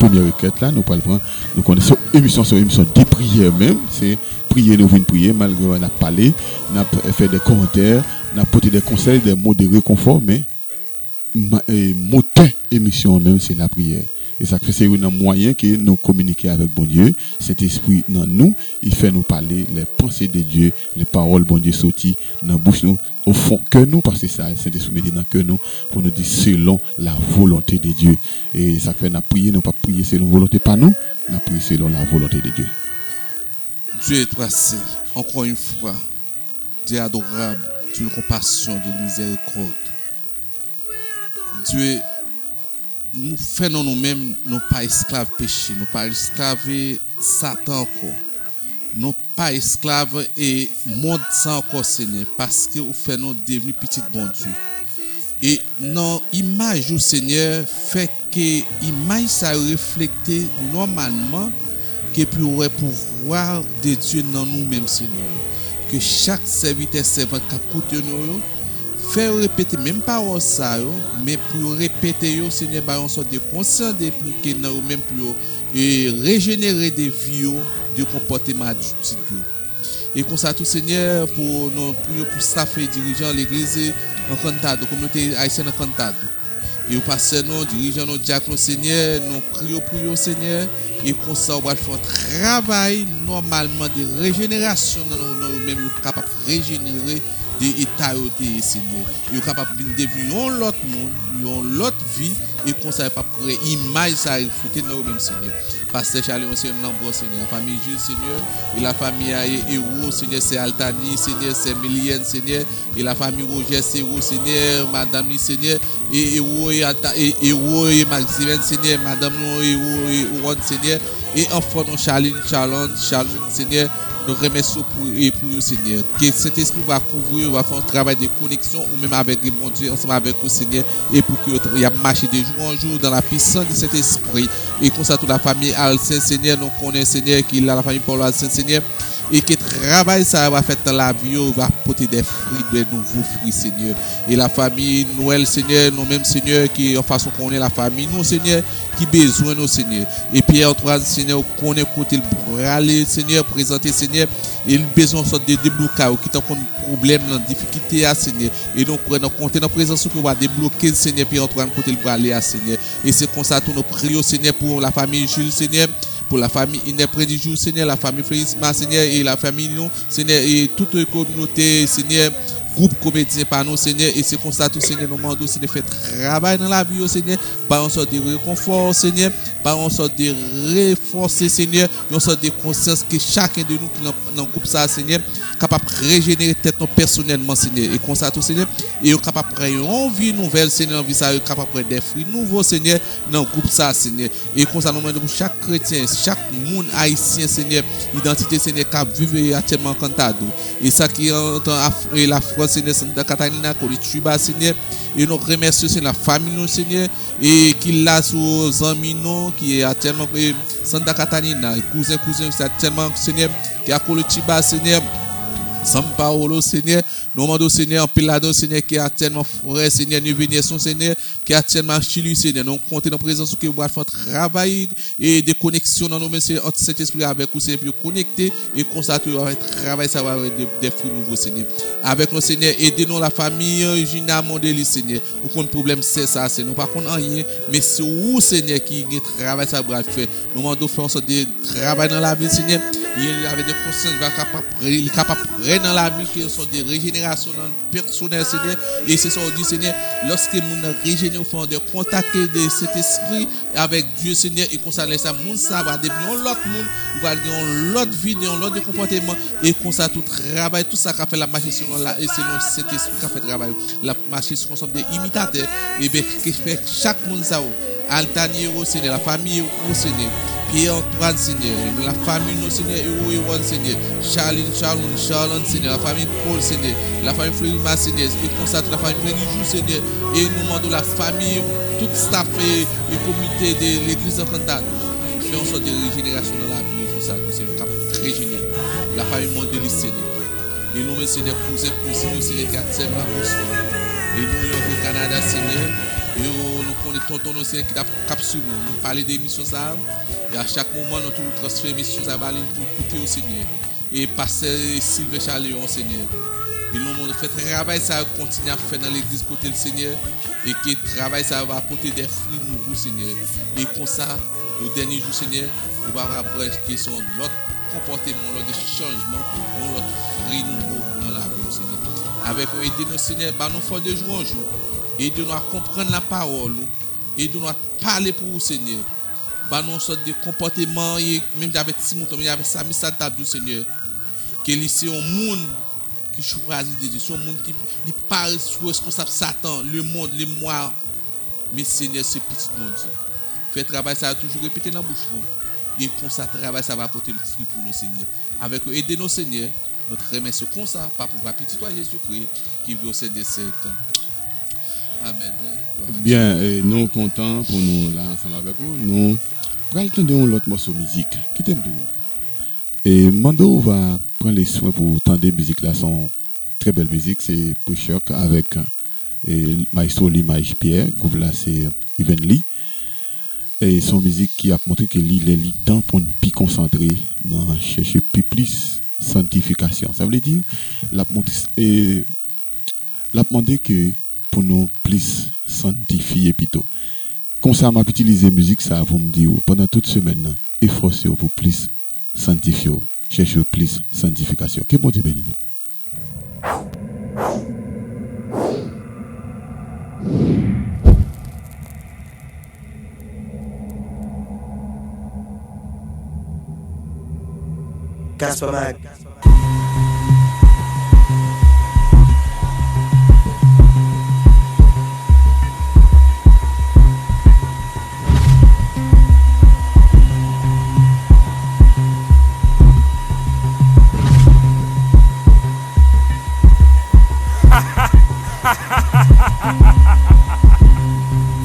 première requête là, nous parlons, nous connaissons émission de prière même, c'est prier, nous venons prier, malgré on a parlé, on a fait des commentaires, on a porté des conseils, des mots de réconfort, mais moteur émission même, c'est la prière. Et ça fait c'est un moyen que nous communiquer avec bon Dieu. Cet esprit dans nous, il fait nous parler les pensées de Dieu, les paroles bon Dieu sorties dans la bouche nous, au fond que nous, parce que ça, cet esprit met dans que nous, pour nous dire selon la volonté de Dieu. Et ça fait nous prier, nous pas prier selon la volonté pas nous, nous prier selon la volonté de Dieu. Dieu est passé, encore une fois, Dieu adorable, Dieu de compassion, de miséricorde. Dieu nous faisons nous-mêmes, nous pas esclaves péché, nous pas esclaves Satan encore. Nous pas esclaves et monde sans encore Seigneur, parce que vous faites nous devenir petit bon Dieu. Et non image du Seigneur fait que l'image ça reflète normalement que pour le pouvoir de Dieu dans nous-mêmes Seigneur. que chaque serviteur servant qui écoute nous, faire répéter même pas ça, mais pour répéter, yo, Seigneur, bah, on sorte de conscience de plus que nous même pour régénérer des vies, de comportement adulte. Et comme ça, tout Seigneur, pour nous prions pour staff et dirigeants l'église en Cantado, communauté haïtienne en Cantado. Et au pasteur, nous dirigeants, nos diacres, Seigneur, nous prions pour vous, Seigneur. Et comme ça, on va faire un travail normalement de régénération dans nous-mêmes, capable de régénérer des états, Seigneur. Nous capable de devenir l'autre monde, l'autre vie. Et comme ça, pas pour image, ça refléter dans nous-mêmes, Seigneur. Pasteur Charles, c'est un nombre, Seigneur. La famille Jules, Seigneur. Et la famille Héros, Seigneur, c'est Altani, Seigneur, c'est Milienne, Seigneur. Et la famille Roger, c'est Héros, Seigneur. Madame, Seigneur. Et Héros et Maximène, Seigneur. Madame, Héros et Ron, Seigneur. Et enfant, Charline, Seigneur. Nous remercions pour vous, Seigneur. Que cet esprit va couvrir, va faire un travail de connexion, ou même avec le bon Dieu, ensemble avec vous, Seigneur. Et pour qu'il y ait marché de jour en jour dans la puissance de cet esprit. Et comme ça, toute la famille Alcin, Seigneur, nous connaissons, Seigneur, qu'il a la famille Paul Alcin, Seigneur. Et que le travail, ça va faire dans la vie, va porter des fruits, de nouveaux fruits, Seigneur. Et la famille Noël, Seigneur, nous-mêmes, Seigneur, qui en façon qu'on est la famille, nous, Seigneur, qui besoin, nous, Seigneur. Et Pierre-Antoine, Seigneur, qu'on est côté le râler, Seigneur, présenter, Seigneur, et le besoin de débloquer, qui t'ont comme problème, dans difficulté, à Seigneur. Et donc, nous comptons dans la présence qu'on va débloquer, Seigneur, Pierre-Antoine, côté le râler, à Seigneur. Et c'est comme ça, nous prions, Seigneur, pour la famille Jules, Seigneur, pour la famille Inéprès du jour, Seigneur, la famille Fréisma, Seigneur, et la famille nous, Seigneur, et toute la communauté, Seigneur, groupe comédien par nous, Seigneur, et c'est comme ça, tout Seigneur, nous demandons, Seigneur, fait travail dans la vie, Seigneur, par une sorte de réconfort, Seigneur, par une sorte de renforcer, Seigneur, une sorte de conscience que chacun de nous qui dans le groupe ça, Seigneur, capable de régénérer tête nous personnellement, Seigneur, et comme ça, tout Seigneur, et capable de prendre une vie nouvelle, Seigneur, vie ça, capable de prendre des fruits nouveaux, Seigneur, dans le groupe ça, Seigneur, et comme ça, nous demandons pour chaque chrétien, chaque monde haïtien, Seigneur, identité, Seigneur, qui vit actuellement en Cantado, et ça qui entend la France, Seigneur, Santa Catarina, Colituba, Seigneur, et nous remercions, Seigneur, la famille, nous, Seigneur, et qui l'a sous amis, nous, qui est actuellement Santa Catarina, cousin, c'est actuellement, Seigneur, qui a Colituba, Seigneur, San Paolo, Seigneur, nous demandons, Seigneur, en Pilado, Seigneur, qui a tellement frère, Seigneur, nous venons, Seigneur, qui a tellement Chili, Seigneur, nous comptons dans la présence que vous allez faire travail et de connexion dans nos mains, Seigneur, entre cet esprit avec vous, Seigneur, pour connecter et constater un travail, ça va avoir des fruits nouveaux, Seigneur. Avec nous, Seigneur, aidez-nous la famille, Gina Mondeli, Seigneur, pour qu'on problème, c'est ça, Seigneur, pas qu'on rien, mais c'est où, Seigneur, qui travail, ça va faire. Nous demandons faire un sorte de travail dans la vie, Seigneur, il avait des consciences, il est capable de dans la vie, qui sont des régénérations personnelles, Seigneur, et c'est ça, on dit, Seigneur, lorsque nous régénérons, on de contacter de cet esprit avec Dieu, Seigneur, et qu'on s'allait ça, monde ça va devenir l'autre monde, il va devenir l'autre vie, l'autre comportement, et qu'on ça tout travail, tout ça qu'a fait la machine selon cet esprit qui a fait travail, la machine sur ensemble des imitateurs, et bien, qui fait chaque monde ça, Altaniero, Seigneur, la famille au Seigneur, Pierre-Antoine, Seigneur, la famille, nous, Seigneur, Ewan, Seigneur, Charline, Seigneur, la famille Paul, Seigneur, la famille Florima, Seigneur, et constate la famille Plénijou, Seigneur, et nous demandons la famille, toute staff et comité de l'église en Cantade, fait en sorte de régénération dans la vie, tout ça, c'est capable de régénérer. La famille Mondeli, Seigneur, et nous, Seigneur, cousins, Seigneur, 4 semaines, et nous, au Canada, Seigneur, et nous connaissons tonton, Seigneur, qui a capsule, nous parler des missions, ça. Et à chaque moment, nous tout transfert mission, ça va aller tout au Seigneur. Et pasteur Sylvain Chaléon, Seigneur. Et nous fait travail, ça continue à faire dans l'église côté le Seigneur. Et que travail, ça va apporter des fruits nouveaux, Seigneur. Et comme ça, le dernier jour, Seigneur, nous va avoir une question de notre comportement, notre changement, notre fruit nouveau dans la vie, Seigneur. Avec aidez-nous, Seigneur, nous faire de jour en jour. Aidez-nous à comprendre la parole. Aidez-nous à parler pour vous, Seigneur. Nous une sorte de comportement, et même avec Simon, il avait Sami Satabou, Seigneur, que c'est un monde qui choisit de Dieu, c'est un monde qui parle sur responsable Satan, le monde, les mois. Mais Seigneur, c'est petit monde. Fait travail, ça va toujours répéter dans la bouche. Et comme ça, travail, ça va apporter le fruit pour nous, Seigneur. Avec aidez-nous, Seigneur, notre remercie comme ça, pas pour petit toi, Jésus-Christ, qui veut au sein des siècles. Amen. Bien, nous contents pour nous là ensemble avec vous. Nous prenons l'autre morceau de musique qui t'aime tout. Et Mando va prendre les soins pour entendre des musiques là, sont très belles musiques, c'est Push-Shock avec Maestro Limage Pierre, groupe là c'est Evenly. Et son musique qui a montré que il est temps pour une plus concentré, non chercher plus sanctification. Ça veut dire l'a demandé que pour nous plus sanctifier plutôt. Comme ça m'a utilisé musique ça pour me dire pendant toute semaine efforcez pour plus sanctifier, chercher plus sanctification. Que bon Dieu bénisse nous. Casper Mag.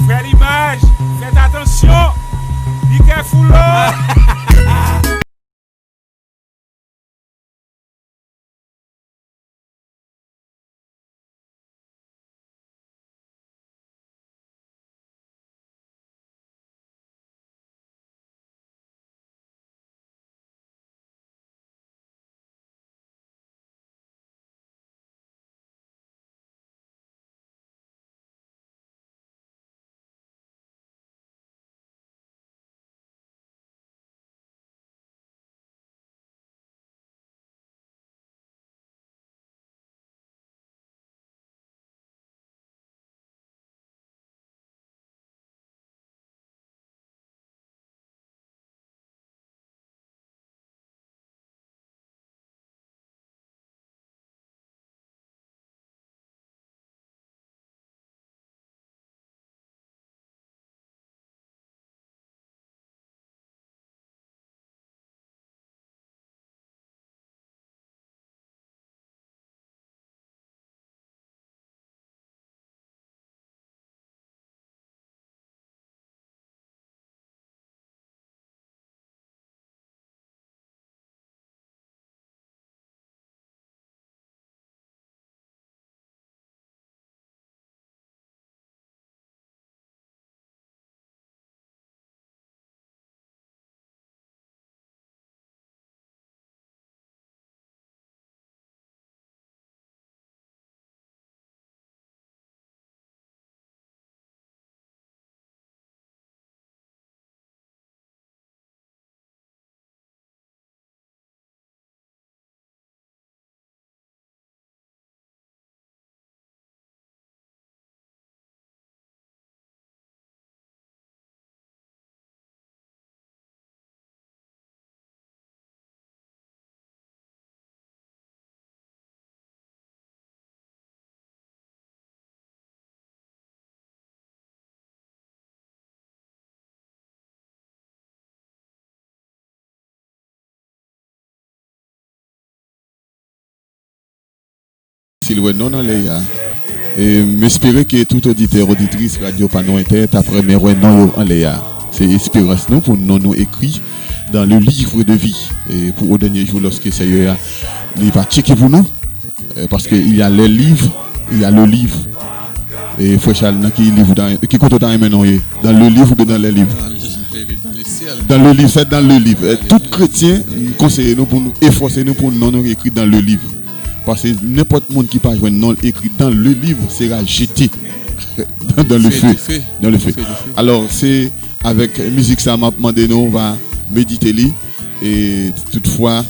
Frère Image, faites attention. Be careful là. S'il ouais non dans les gars. Et m'espérer que tout auditeur auditrice radio Panon Inter après mes ouais non en les gars. C'est espérance nous pour nous écrit dans le livre de vie et pour au dernier jour lorsque c'est il va checker pour nous parce que il y a les livres, il y a le livre et frère Charles qui livre qui compte dans maintenant dans le livre ou dans les livres. Dans le livre, c'est dans le livre. Tout chrétien conseille nous pour nous efforcer nous pour nous écrit dans le livre. Parce que n'importe monde qui pas joindre non écrit dans le livre sera jeté dans le feu. Dans le feu. Alors c'est avec musique ça m'a demandé nous on va méditer li et toutefois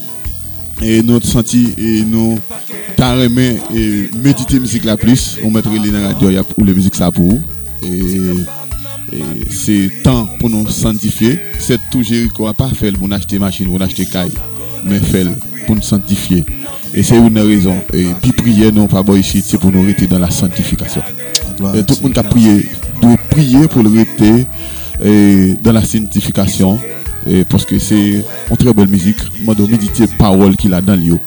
et notre senti et nous carrément et méditer musique la plus on mettre les dans la radio pour la musique ça pour et c'est temps pour nous sanctifier c'est tout Jéricho a pas fait pour acheter machine pour acheter caille mais fait pour nous sanctifier. Et c'est une raison. Et puis prier, non pas bon ici, c'est pour nous rester dans la sanctification. Et tout le monde qui a prié, doit prier pour le rester dans la sanctification. Et parce que c'est une très belle musique. Moi, de méditer parole qu'il a dans l'eau.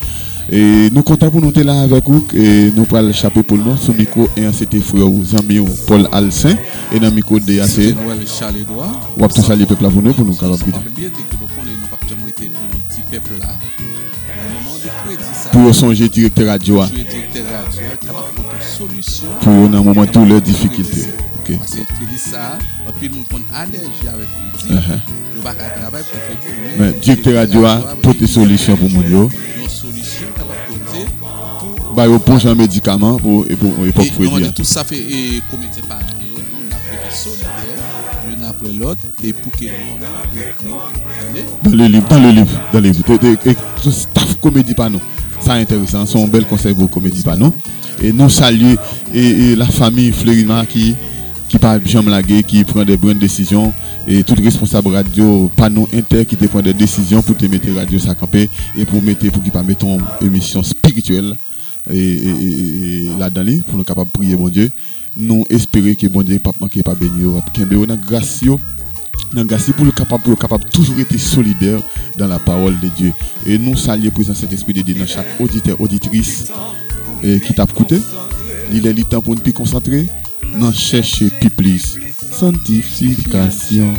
Et nous comptons pour nous être là avec vous. Et nous allons échapper pour nous. Sous micro, et c'était frère Zami Paul Alcin. Et dans le micro de DAC. C'est Noël Charles Edouard. On va tout saluer le peuple pour nous capables de peuple là. ça. Pour songer directeur radio. Directeur radio, capable de trouver une solution. Pour dans moment tous leurs difficultés. OK. Parce que crédit ça, puis nous prend allergie avec crédit. Nous va travailler pour crédit. Mais directeur radio a porter des solutions pour mon yo. Une solution capable de porter pour Bah au prochain médicament pour époque Fredia. tout ça fait comité par nous, on a fait solidaire l'un après l'autre et pour que nous Dans le livre. Tout staff comédie pas nous. Ça intéressant, son bel conseil pour comédie pas nous. Et nous saluons et la famille Fleurima qui parle jamais laguer, qui prend des bonnes décisions et tout responsable radio Panneau Inter qui te prend des décisions pour te mettre radio ça camper et pour qu'il pas mettre une émission spirituelle et là-dedans pour nous capable prier bon Dieu. Nous espérer que bon Dieu pas manquer pas bénir kembe dans grâce pour le capable toujours être solidaire dans la parole de Dieu et nous saluer présent cet esprit de Dieu dans chaque auditeur auditrice qui t'a écouté. Il est le temps pour nous plus concentrer dans chercher plus sanctification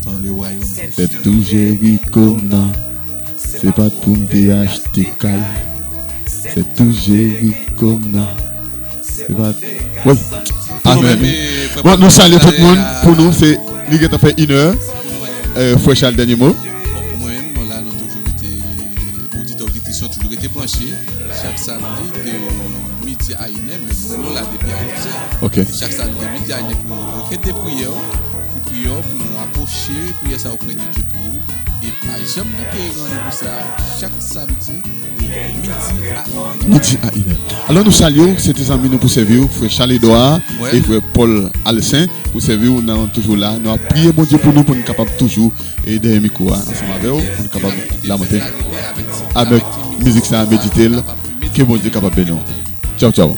dans le royaume. C'est tout Jéricho non. C'est pas pour me acheter caille. C'est tout Jéricho non. C'est pas. Oui. Amen. Bon, nous saluons tout le monde. Pour nous, c'est lui qui a fait 1 heure. Frère Charles, dernier mot. Pour moi-même, là, nous toujours été auditeurs auditrices, toujours été branchés chaque samedi de midi à 1h, mais nous là depuis à 10h. Ok. Chaque samedi de midi à 1h pour requêter prière, pour nous rapprocher, prier ça auprès de Dieu pour nous. Et pas jamais pour ça chaque samedi de midi à 1h. Alors nous saluons ces amis nous pour servir, frère Charles Edouard et frère Paul Alcin pour servir, nous sommes toujours là. Nous avons prié bon Dieu pour nous être capables toujours et derrière le micro ensemble avec vous pour être capables de la monter avec musique ça méditer que bon Dieu est capable de nous. Ciao ciao.